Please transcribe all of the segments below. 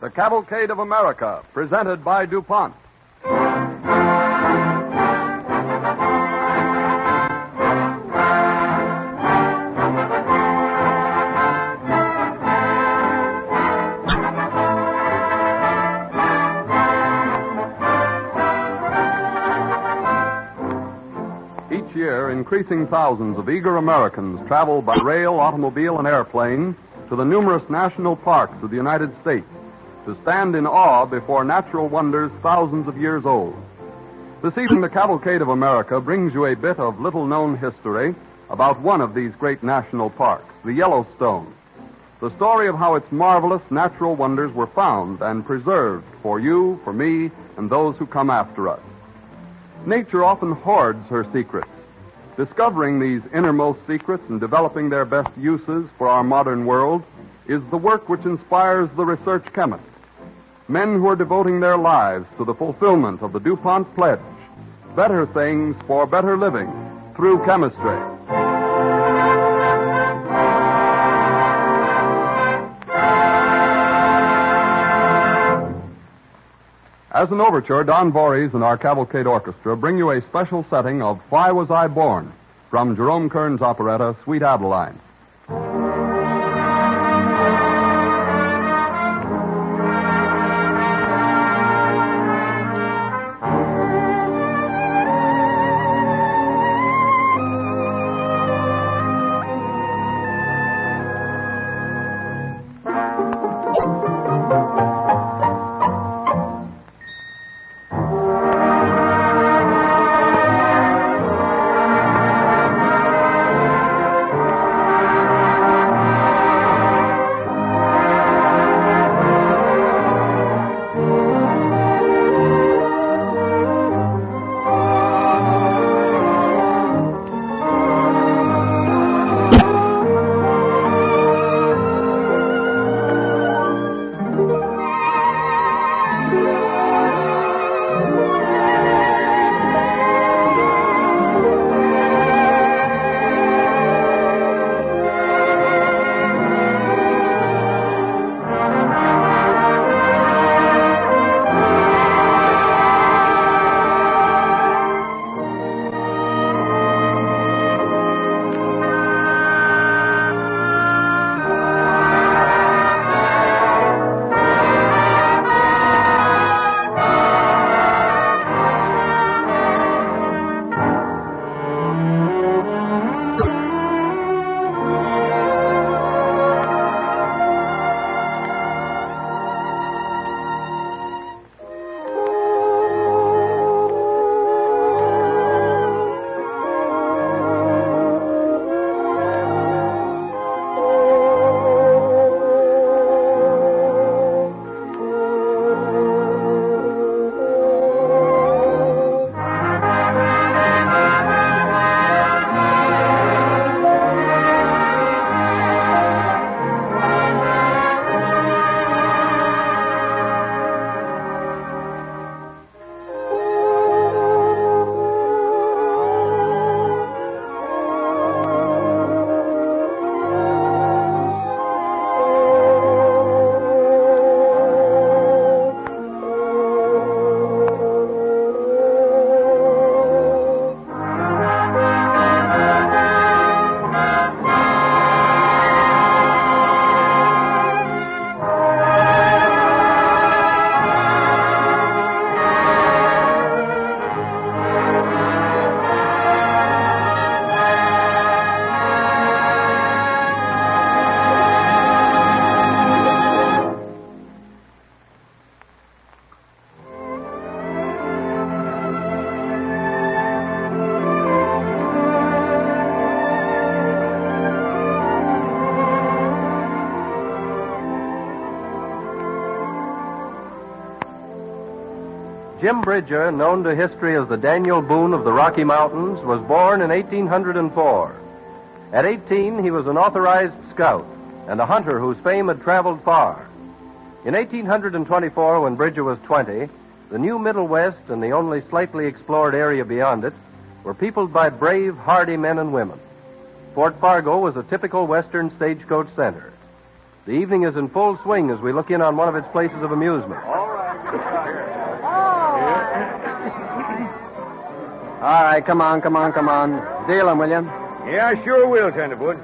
The Cavalcade of America, presented by DuPont. Each year, increasing thousands of eager Americans travel by rail, automobile, and airplane to the numerous national parks of the United States to stand in awe before natural wonders thousands of years old. This evening, the Cavalcade of America brings you a bit of little-known history about one of these great national parks, the Yellowstone. The story of how its marvelous natural wonders were found and preserved for you, for me, and those who come after us. Nature often hoards her secrets. Discovering these innermost secrets and developing their best uses for our modern world is the work which inspires the research chemist. Men who are devoting their lives to the fulfillment of the DuPont pledge, better things for better living through chemistry. As an overture, Don Voorhees and our Cavalcade Orchestra bring you a special setting of Why Was I Born? From Jerome Kern's operetta, Sweet Adeline. Jim Bridger, known to history as the Daniel Boone of the Rocky Mountains, was born in 1804. At 18, he was an authorized scout and a hunter whose fame had traveled far. In 1824, when Bridger was 20, the new Middle West and the only slightly explored area beyond it were peopled by brave, hardy men and women. Fort Fargo was a typical Western stagecoach center. The evening is in full swing as we look in on one of its places of amusement. All right. All right, come on. Deal 'em, will you? Yeah, I sure will, Tenderfoot.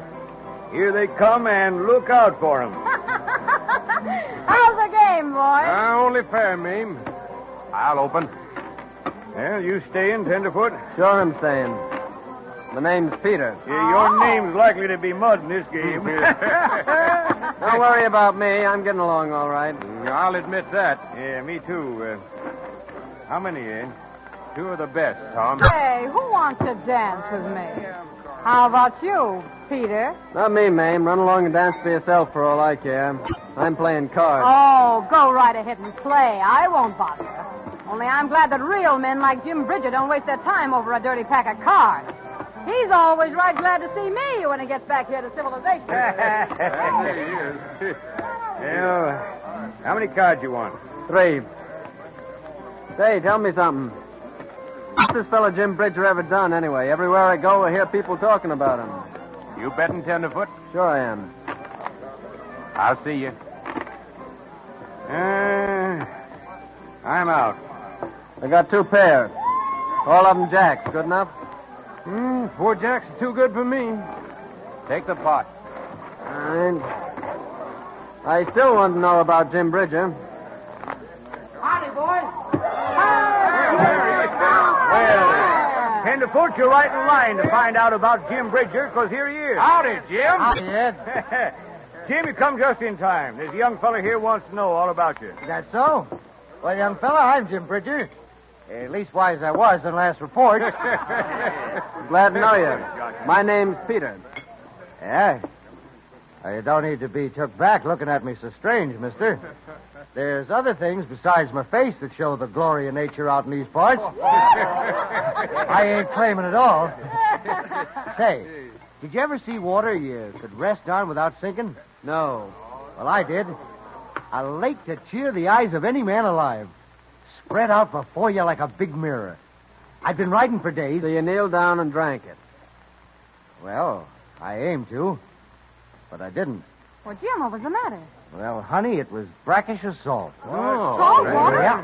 Here they come, and look out for 'em. How's the game, boys? Only fair, Mame. I'll open. Well, you staying, Tenderfoot? Sure I'm staying. My name's Peter. Yeah, your name's likely to be mud in this game. Don't worry about me. I'm getting along all right. I'll admit that. Yeah, me too. How many, eh? Two of the best, Tom. Hey, who wants to dance with me? How about you, Peter? Not me, Mame. Run along and dance for yourself for all I care. I'm playing cards. Oh, go right ahead and play. I won't bother. Only I'm glad that real men like Jim Bridger don't waste their time over a dirty pack of cards. He's always right glad to see me when he gets back here to civilization. There he is. Well, how many cards you want? 3. Say, tell me something. What's this fella Jim Bridger ever done, anyway? Everywhere I go, I hear people talking about him. You betting, Tenderfoot? Sure I am. I'll see you. I'm out. I got 2 pairs. All of them jacks. Good enough? 4 jacks are too good for me. Take the pot. Fine. I still want to know about Jim Bridger. Howdy, boys. Well, Tenderfoot, you're right in line to find out about Jim Bridger, because here he is. Howdy, Jim. Yes. Jim, you come just in time. There's a young fella here wants to know all about you. That so? Well, young fella, I'm Jim Bridger. At least wise I was in last report. Glad to know you. My name's Peter. Yeah? You don't need to be took back looking at me so strange, mister. There's other things besides my face that show the glory of nature out in these parts. I ain't claiming it all. Say, did you ever see water you could rest on without sinking? No. Well, I did. A lake to cheer the eyes of any man alive. Spread out before you like a big mirror. I'd been riding for days. So you kneeled down and drank it. Well, I aimed to, but I didn't. Well, Jim, what was the matter? Well, honey, it was brackish as salt. Salt water? Yeah.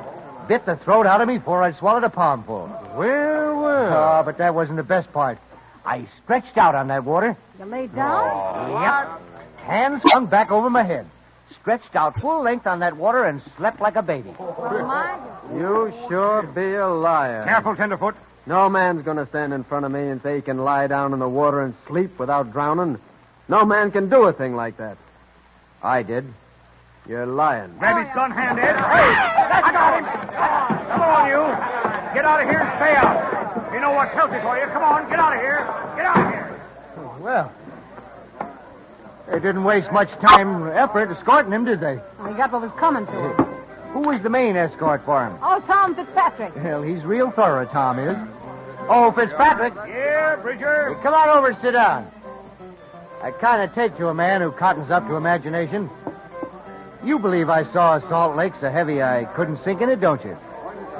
Bit the throat out of me before I swallowed a palmful. Well. Oh, but that wasn't the best part. I stretched out on that water. You laid down? Yep. Hands hung back over my head. Stretched out full length on that water and slept like a baby. Oh, my. You sure be a liar. Careful, Tenderfoot. No man's going to stand in front of me and say he can lie down in the water and sleep without drowning. No man can do a thing like that. I did. You're lying. Grab his gun hand, Ed. Hey! I got him! Come on, you. Get out of here and stay out. You know what's healthy for you. Come on, get out of here. Get out of here. Well, they didn't waste much time or effort escorting him, did they? Well, he got what was coming to him. Who was the main escort for him? Oh, Tom Fitzpatrick. Well, he's real thorough, Tom is. Oh, Fitzpatrick. Yeah, Bridger. Come on over and sit down. I kind of take to a man who cottons up to imagination. You believe I saw a salt lake so heavy I couldn't sink in it, don't you?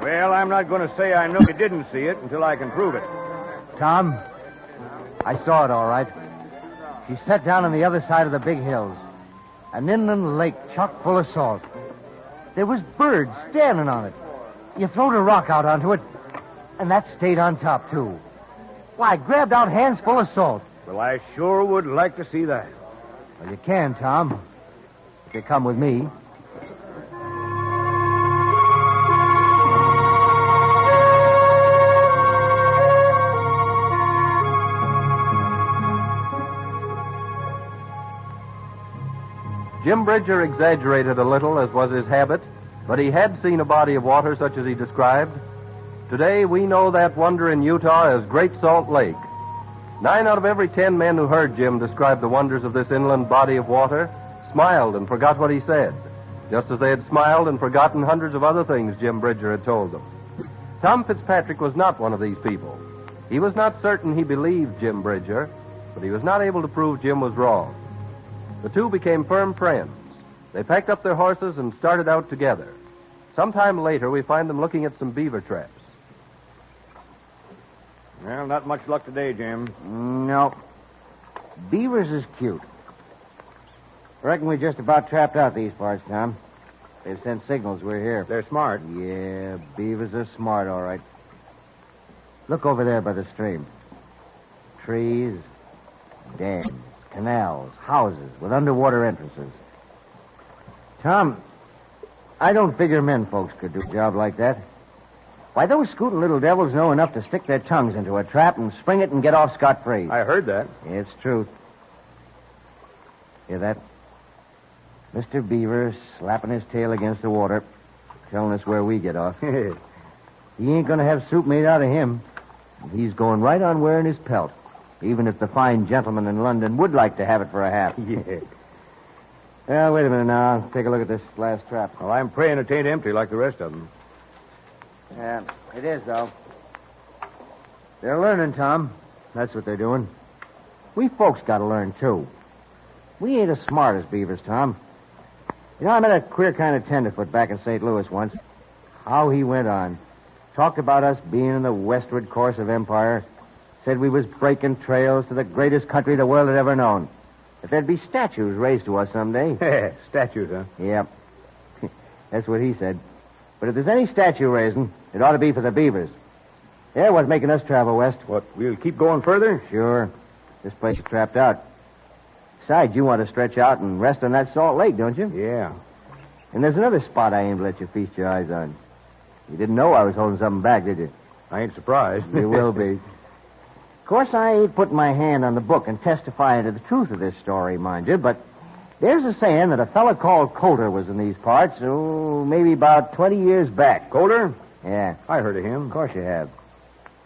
Well, I'm not going to say I know you didn't see it until I can prove it. Tom, I saw it all right. She sat down on the other side of the big hills. An inland lake chock full of salt. There was birds standing on it. You throwed a rock out onto it, and that stayed on top, too. Why, I grabbed out hands full of salt. Well, I sure would like to see that. Well, you can, Tom, if you come with me. Jim Bridger exaggerated a little, as was his habit, but he had seen a body of water such as he described. Today, we know that wonder in Utah as Great Salt Lake. 9 out of every 10 men who heard Jim describe the wonders of this inland body of water smiled and forgot what he said, just as they had smiled and forgotten hundreds of other things Jim Bridger had told them. Tom Fitzpatrick was not one of these people. He was not certain he believed Jim Bridger, but he was not able to prove Jim was wrong. The two became firm friends. They packed up their horses and started out together. Sometime later, we find them looking at some beaver traps. Well, not much luck today, Jim. No. Beavers is cute. Reckon we just about trapped out these parts, Tom. They've sent signals we're here. They're smart. Yeah, beavers are smart, all right. Look over there by the stream. Trees, dams, canals, houses with underwater entrances. Tom, I don't figure men folks could do a job like that. Why, those scooting little devils know enough to stick their tongues into a trap and spring it and get off scot-free. I heard that. It's truth. Hear that? Mr. Beaver slapping his tail against the water, telling us where we get off. He ain't going to have soup made out of him. He's going right on wearing his pelt, even if the fine gentleman in London would like to have it for a hat. Yeah. Well, wait a minute now. I'll take a look at this last trap. Well, I'm praying it ain't empty like the rest of them. Yeah, it is, though. They're learning, Tom. That's what they're doing. We folks got to learn, too. We ain't as smart as beavers, Tom. You know, I met a queer kind of tenderfoot back in St. Louis once. How he went on. Talked about us being in the westward course of empire. Said we was breaking trails to the greatest country the world had ever known. That there'd be statues raised to us someday. Statues, huh? Yep. That's what he said. But if there's any statue raising, it ought to be for the beavers. They're what's making us travel west. What, we'll keep going further? Sure. This place is trapped out. Besides, you want to stretch out and rest on that Salt Lake, don't you? Yeah. And there's another spot I aim to let you feast your eyes on. You didn't know I was holding something back, did you? I ain't surprised. You will be. Of course, I ain't putting my hand on the book and testifying to the truth of this story, mind you, but there's a saying that a fella called Coulter was in these parts, maybe about 20 years back. Coulter? Yeah. I heard of him. Of course you have.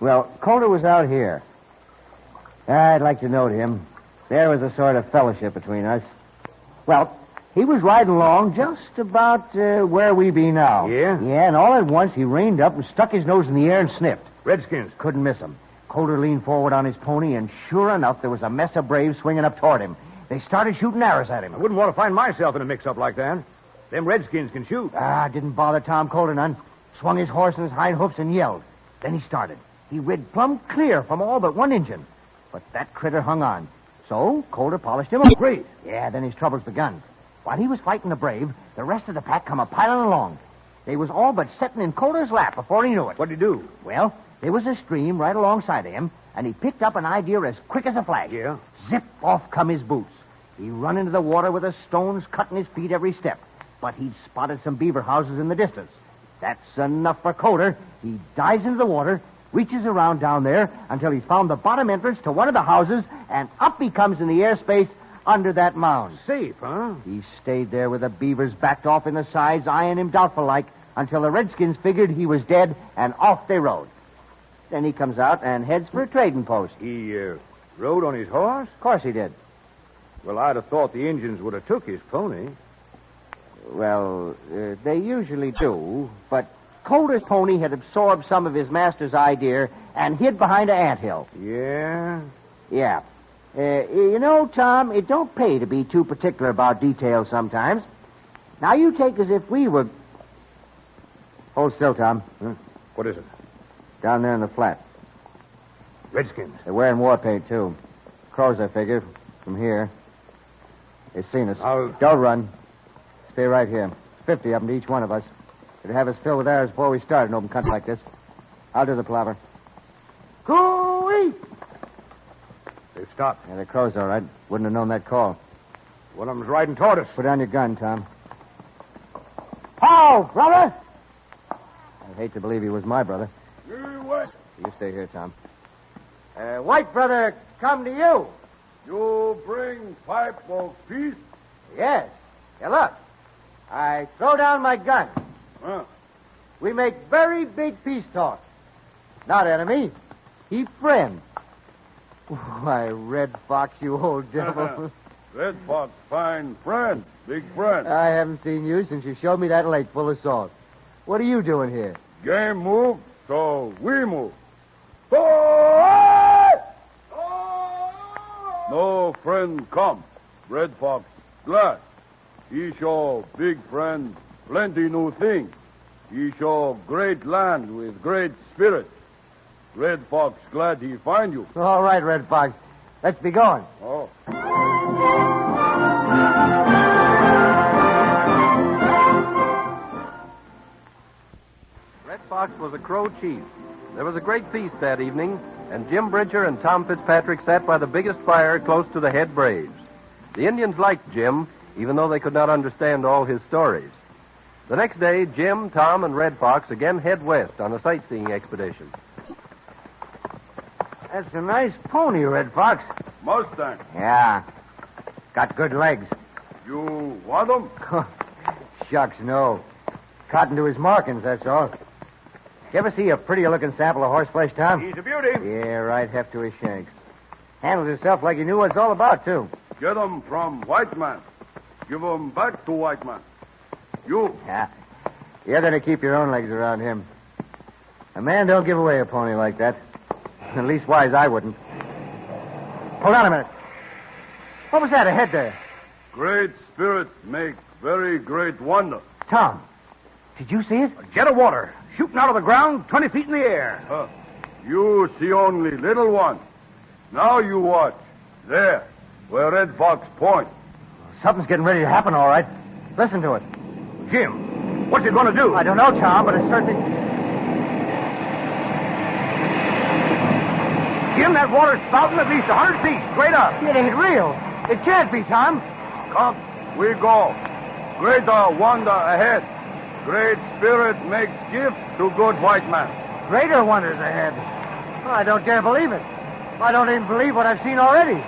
Well, Coulter was out here. I'd like to know him. There was a sort of fellowship between us. Well, he was riding along just about where we be now. Yeah? Yeah, and all at once he reined up and stuck his nose in the air and sniffed. Redskins. Couldn't miss him. Coulter leaned forward on his pony, and sure enough, there was a mess of braves swinging up toward him. They started shooting arrows at him. I wouldn't want to find myself in a mix-up like that. Them Redskins can shoot. Didn't bother Tom Coulter none. Swung his horse in his hind hoofs and yelled. Then he started. He rid plumb clear from all but one Injun. But that critter hung on. So, Coulter polished him up. Great. Yeah, then his troubles begun. While he was fighting the brave, the rest of the pack come a-piling along. They was all but setting in Coulter's lap before he knew it. What'd he do? Well, there was a stream right alongside of him, and he picked up an idea as quick as a flash. Yeah? Zip, off come his boots. He run into the water with the stones cutting his feet every step. But he'd spotted some beaver houses in the distance. That's enough for Coulter. He dives into the water, reaches around down there until he's found the bottom entrance to one of the houses, and up he comes in the airspace under that mound. Safe, huh? He stayed there with the beavers backed off in the sides, eyeing him doubtful-like, until the Redskins figured he was dead, and off they rode. Then he comes out and heads for a trading post. He rode on his horse? Of course he did. Well, I'd have thought the Indians would have took his pony. Well, they usually do, but Coulter's pony had absorbed some of his master's idea and hid behind an anthill. Yeah? Yeah. You know, Tom, it don't pay to be too particular about details sometimes. Now, you take as if we were... Hold still, Tom. Huh? What is it? Down there in the flat. Redskins. They're wearing war paint, too. Crows, I figure, from here. They've seen us. Don't run. Stay right here. 50 of them to each one of us. They'd have us filled with arrows before we start in open country like this. I'll do the palaver. Cooey! They've stopped. Yeah, the crows, all right. Wouldn't have known that call. One of them's riding toward us. Put down your gun, Tom. How, brother? I'd hate to believe he was my brother. What? You stay here, Tom. White brother, come to you. You bring pipe of peace? Yes. Now, look. I throw down my gun. Huh? We make very big peace talk. Not enemy. He friend. Why, Red Fox, you old devil. Red Fox, fine friend. Big friend. I haven't seen you since you showed me that lake full of salt. What are you doing here? Game move, so we move. No friend come. Red Fox glad. He show big friend plenty new thing. He show great land with great spirit. Red Fox glad he find you. All right, Red Fox. Let's be going. Oh. Red Fox was a Crow chief. There was a great feast that evening, and Jim Bridger and Tom Fitzpatrick sat by the biggest fire close to the head braves. The Indians liked Jim, even though they could not understand all his stories. The next day, Jim, Tom, and Red Fox again head west on a sightseeing expedition. That's a nice pony, Red Fox. Mustang. Yeah. Got good legs. You want them? Shucks, no. Cotton to his markings, that's all. You ever see a prettier-looking sample of horseflesh, Tom? He's a beauty. Yeah, right heft to his shanks. Handles himself like he knew what it's all about, too. Get them from white man. Give them back to white man. You. Yeah. You're going to keep your own legs around him. A man don't give away a pony like that. At least wise I wouldn't. Hold on a minute. What was that ahead there? Great spirit make very great wonder. Tom, did you see it? A jet of water shooting out of the ground 20 feet in the air. You see only little one. Now you watch. There, where Red Fox points. Something's getting ready to happen, all right. Listen to it. Jim, what's it going to do? I don't know, Tom, but it's certainly... Jim, that water's spouting at least 100 feet straight up. It ain't real. It can't be, Tom. Come, we go. Greater wonder ahead. Great spirit makes gift to good white man. Greater wonders ahead. Well, I don't dare believe it. I don't even believe what I've seen already.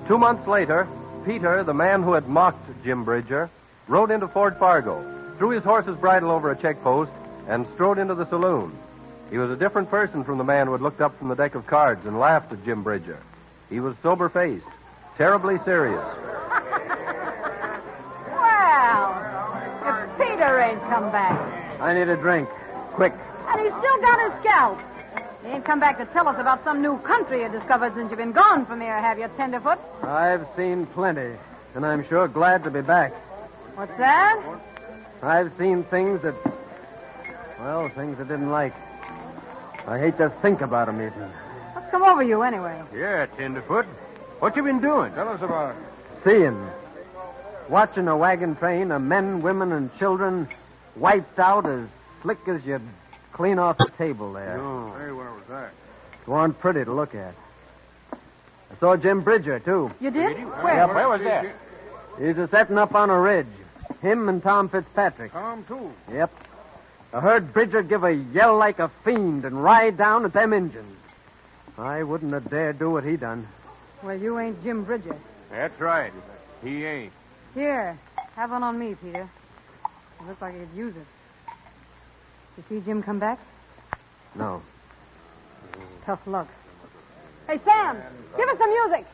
2 months later, Peter, the man who had mocked Jim Bridger, rode into Fort Fargo, threw his horse's bridle over a check post, and strode into the saloon. He was a different person from the man who had looked up from the deck of cards and laughed at Jim Bridger. He was sober-faced, terribly serious. Well, if Peter ain't come back. I need a drink. Quick. And he's still got his scalp. He ain't come back to tell us about some new country you discovered since you've been gone from here, have you, Tenderfoot? I've seen plenty, and I'm sure glad to be back. What's that? I've seen things that... Well, things I didn't like. I hate to think about them even. What's come over you, anyway? Yeah, Tenderfoot. What you been doing? Tell us about it. Seeing. Watching a wagon train of men, women, and children wiped out as slick as you'd clean off a table there. Hey, where was that? It wasn't pretty to look at. I saw Jim Bridger, too. You did? Where? Yep. Where was that? He's a-setting up on a ridge. Him and Tom Fitzpatrick. Tom, too. Yep. I heard Bridger give a yell like a fiend and ride down at them Injuns. I wouldn't have dared do what he done. Well, you ain't Jim Bridger. That's right. He ain't. Here, have one on me, Peter. It looks like he could use it. You see Jim come back? No. Tough luck. Hey, Sam, give us some music.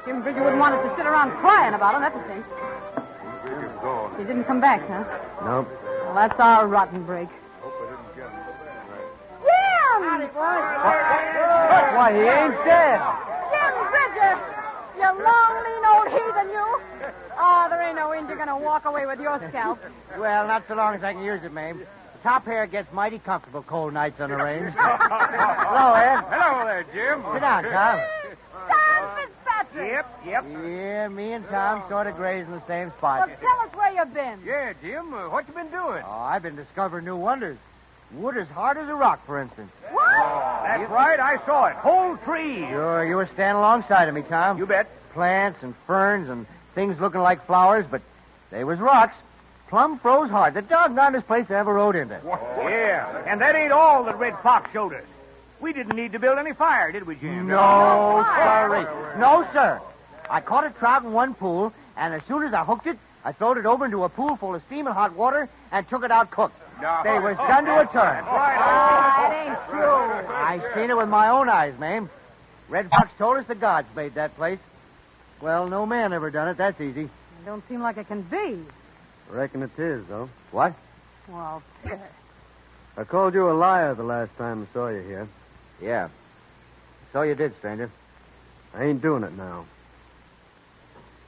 Jim Bridger wouldn't want us to sit around crying about him, that's a cinch. He didn't come back, huh? Nope. Well, that's our rotten break. Jim! Why, he ain't dead. Jim Bridger! You long, lean old heathen, you! Oh, there ain't no Indian gonna walk away with your scalp. Well, not so long as I can use it, ma'am. The top hair gets mighty comfortable cold nights on the range. Hello, Ed. Hello there, Jim. Sit down, Tom. Tom Fitzpatrick! Yep. Yeah, me and Tom sort of graze in the same spot. Well, tell us where you've been. Yeah, Jim. What you been doing? Oh, I've been discovering new wonders. Wood as hard as a rock, for instance. What? That's right. I saw it. Whole trees. Sure, you were standing alongside of me, Tom. You bet. Plants and ferns and things looking like flowers, but they was rocks. Plumb froze hard. The doggondest place I ever rode into. Yeah, and that ain't all that Red Fox showed us. We didn't need to build any fire, did we, Jim? No, sorry. No, sir. I caught a trout in one pool, and as soon as I hooked it, I throwed it over into a pool full of steaming hot water and took it out cooked. No. They was done to a turn. Ah, it ain't true. I seen it with my own eyes, ma'am. Red Fox told us the gods made that place. Well, no man ever done it. That's easy. It don't seem like it can be. Reckon it is, though. What? Well, Peter. I called you a liar the last time I saw you here. Yeah. So you did, stranger. I ain't doing it now.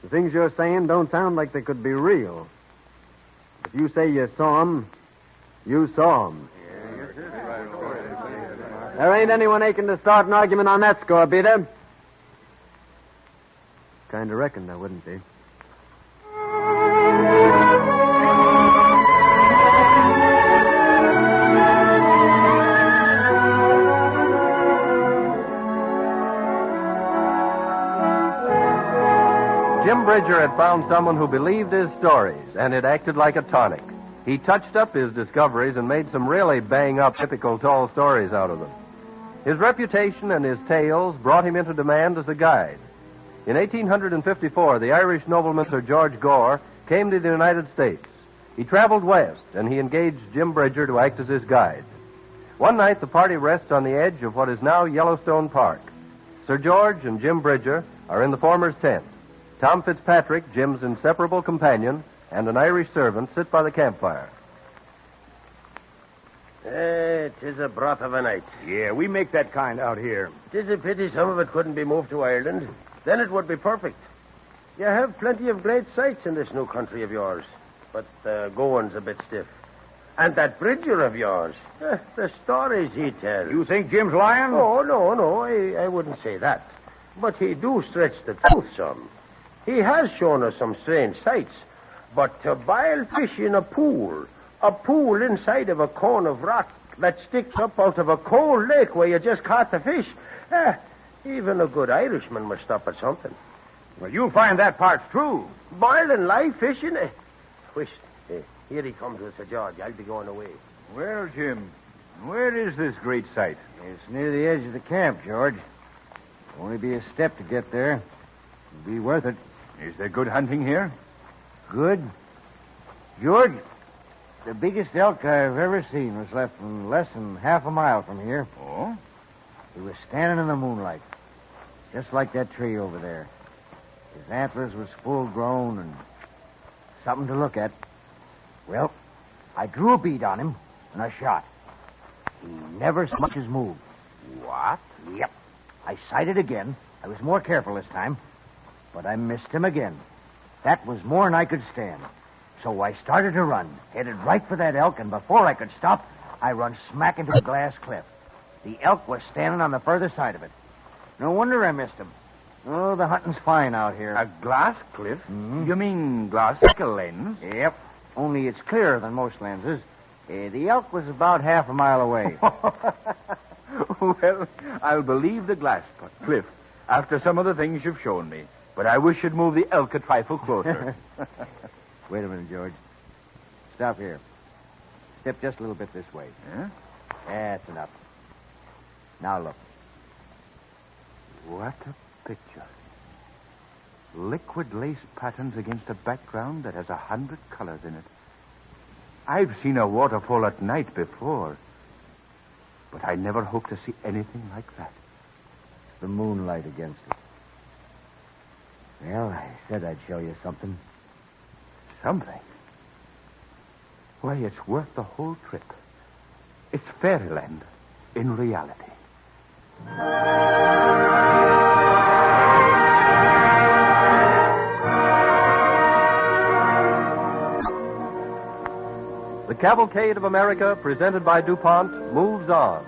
The things you're saying don't sound like they could be real. If you say you saw 'em, you saw 'em. There ain't anyone aching to start an argument on that score, be there? Kind of reckoned there wouldn't be. Jim Bridger had found someone who believed his stories, and it acted like a tonic. He touched up his discoveries and made some really bang-up, typical tall stories out of them. His reputation and his tales brought him into demand as a guide. In 1854, the Irish nobleman Sir George Gore came to the United States. He traveled west, and he engaged Jim Bridger to act as his guide. One night, the party rests on the edge of what is now Yellowstone Park. Sir George and Jim Bridger are in the former's tent. Tom Fitzpatrick, Jim's inseparable companion, and an Irish servant sit by the campfire. It is a broth of a night. Yeah, we make that kind out here. It is a pity some of it couldn't be moved to Ireland. Then it would be perfect. You have plenty of great sights in this new country of yours, but the going's a bit stiff. And that Bridger of yours, the stories he tells. You think Jim's lying? Oh, no, I wouldn't say that. But he do stretch the truth some. He has shown us some strange sights. But to boil fish in a pool inside of a cone of rock that sticks up out of a cold lake where you just caught the fish, even a good Irishman must stop at something. Well, you'll find that part's true. Boiling live fish in it? Whisht. Here he comes with Sir George. I'll be going away. Well, Jim, where is this great sight? It's near the edge of the camp, George. Only be a step to get there. It'll be worth it. Is there good hunting here? Good? George, the biggest elk I've ever seen was left less than half a mile from here. Oh? He was standing in the moonlight, just like that tree over there. His antlers was full grown and something to look at. Well, I drew a bead on him, and I shot. He never so much as moved. What? Yep. I sighted again. I was more careful this time, but I missed him again. That was more than I could stand. So I started to run, headed right for that elk, and before I could stop, I run smack into a glass cliff. The elk was standing on the further side of it. No wonder I missed him. Oh, the hunting's fine out here. A glass cliff? Mm-hmm. You mean glass like a lens? Yep. Only it's clearer than most lenses. The elk was about half a mile away. Well, I'll believe the glass cliff after some of the things you've shown me. But I wish you'd move the elk a trifle closer. Wait a minute, George. Stop here. Step just a little bit this way. Huh? That's enough. Now look. What a picture. Liquid lace patterns against a background that has 100 colors in it. I've seen a waterfall at night before, but I never hoped to see anything like that. The moonlight against it. Well, I said I'd show you something. Something? Why, it's worth the whole trip. It's fairyland in reality. The Cavalcade of America, presented by DuPont, moves on.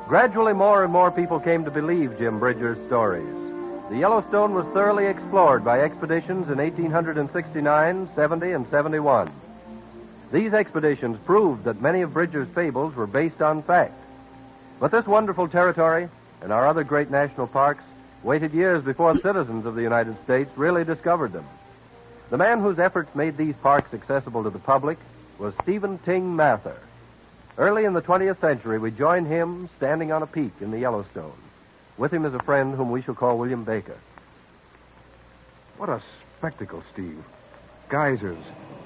Gradually, more and more people came to believe Jim Bridger's stories. The Yellowstone was thoroughly explored by expeditions in 1869, 70, and 71. These expeditions proved that many of Bridger's fables were based on fact. But this wonderful territory and our other great national parks waited years before the citizens of the United States really discovered them. The man whose efforts made these parks accessible to the public was Stephen Ting Mather. Early in the 20th century, we joined him standing on a peak in the Yellowstone. With him is a friend whom we shall call William Baker. What a spectacle, Steve. Geysers,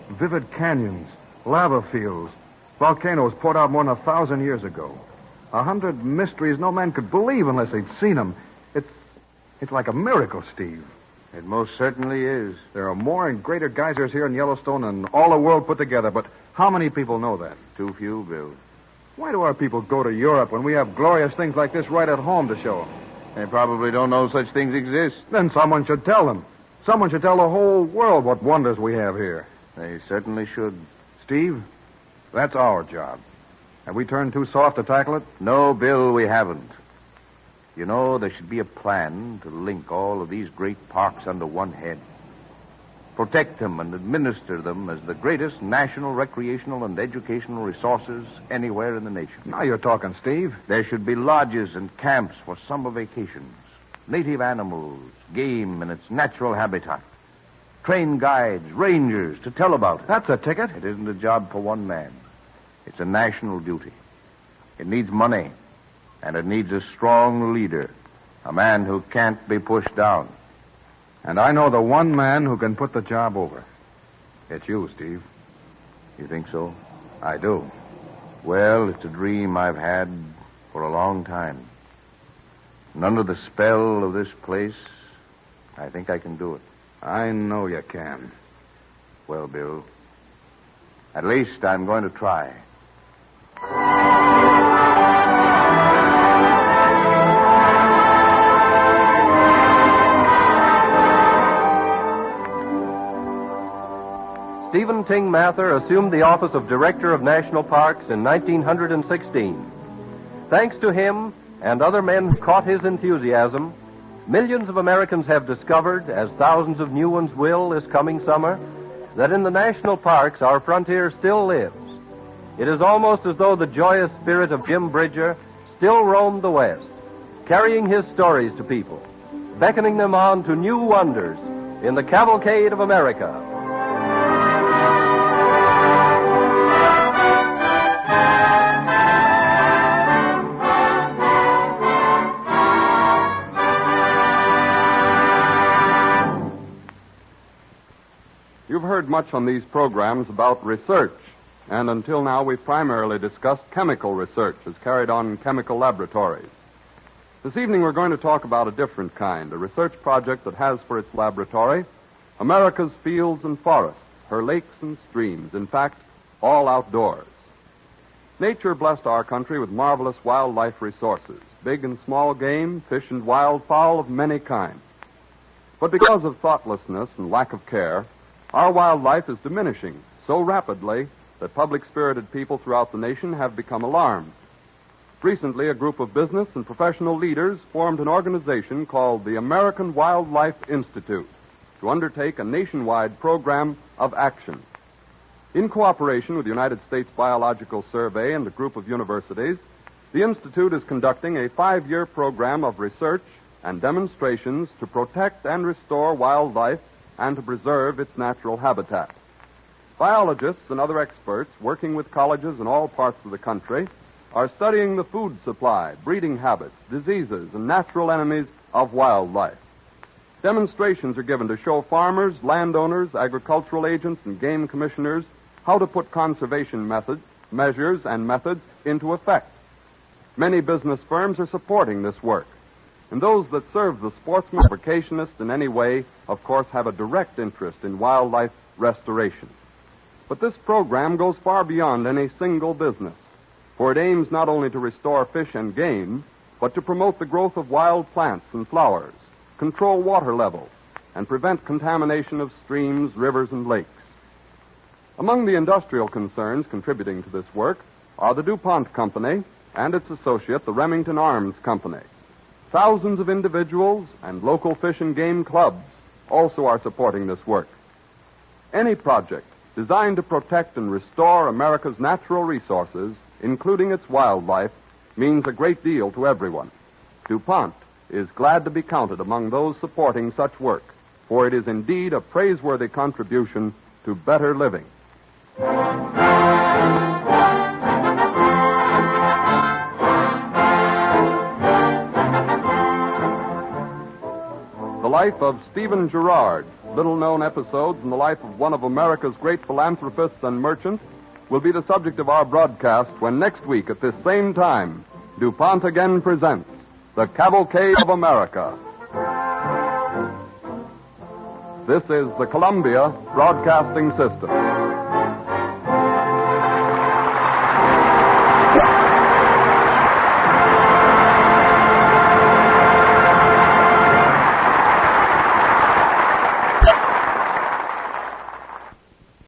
vivid canyons, lava fields, volcanoes poured out more than 1,000 years ago. 100 mysteries no man could believe unless they'd seen them. It's like a miracle, Steve. It most certainly is. There are more and greater geysers here in Yellowstone than all the world put together, but how many people know that? Too few, Bill. Why do our people go to Europe when we have glorious things like this right at home to show them? They probably don't know such things exist. Then someone should tell them. Someone should tell the whole world what wonders we have here. They certainly should. Steve, that's our job. Have we turned too soft to tackle it? No, Bill, we haven't. You know, there should be a plan to link all of these great parks under one head. Protect them and administer them as the greatest national recreational and educational resources anywhere in the nation. Now you're talking, Steve. There should be lodges and camps for summer vacations, native animals, game in its natural habitat, trained guides, rangers to tell about it. That's a ticket. It isn't a job for one man. It's a national duty. It needs money, and it needs a strong leader, a man who can't be pushed down. And I know the one man who can put the job over. It's you, Steve. You think so? I do. Well, it's a dream I've had for a long time. And under the spell of this place, I think I can do it. I know you can. Well, Bill, at least I'm going to try. Stephen Ting Mather assumed the office of Director of National Parks in 1916. Thanks to him and other men who caught his enthusiasm, millions of Americans have discovered, as thousands of new ones will this coming summer, that in the national parks our frontier still lives. It is almost as though the joyous spirit of Jim Bridger still roamed the West, carrying his stories to people, beckoning them on to new wonders in the cavalcade of America. You've heard much on these programs about research, and until now we've primarily discussed chemical research as carried on in chemical laboratories. This evening we're going to talk about a different kind, a research project that has for its laboratory America's fields and forests, her lakes and streams, in fact, all outdoors. Nature blessed our country with marvelous wildlife resources, big and small game, fish and wildfowl of many kinds. But because of thoughtlessness and lack of care, our wildlife is diminishing so rapidly that public-spirited people throughout the nation have become alarmed. Recently, a group of business and professional leaders formed an organization called the American Wildlife Institute to undertake a nationwide program of action. In cooperation with the United States Biological Survey and a group of universities, the Institute is conducting a 5-year program of research and demonstrations to protect and restore wildlife and to preserve its natural habitat. Biologists and other experts working with colleges in all parts of the country are studying the food supply, breeding habits, diseases, and natural enemies of wildlife. Demonstrations are given to show farmers, landowners, agricultural agents, and game commissioners how to put conservation measures and methods into effect. Many business firms are supporting this work. And those that serve the sportsman or vacationist in any way, of course, have a direct interest in wildlife restoration. But this program goes far beyond any single business, for it aims not only to restore fish and game, but to promote the growth of wild plants and flowers, control water levels, and prevent contamination of streams, rivers, and lakes. Among the industrial concerns contributing to this work are the DuPont Company and its associate, the Remington Arms Company. Thousands of individuals and local fish and game clubs also are supporting this work. Any project designed to protect and restore America's natural resources, including its wildlife, means a great deal to everyone. DuPont is glad to be counted among those supporting such work, for it is indeed a praiseworthy contribution to better living. The life of Stephen Girard, little-known episodes in the life of one of America's great philanthropists and merchants, will be the subject of our broadcast when next week at this same time, DuPont again presents The Cavalcade of America. This is the Columbia Broadcasting System.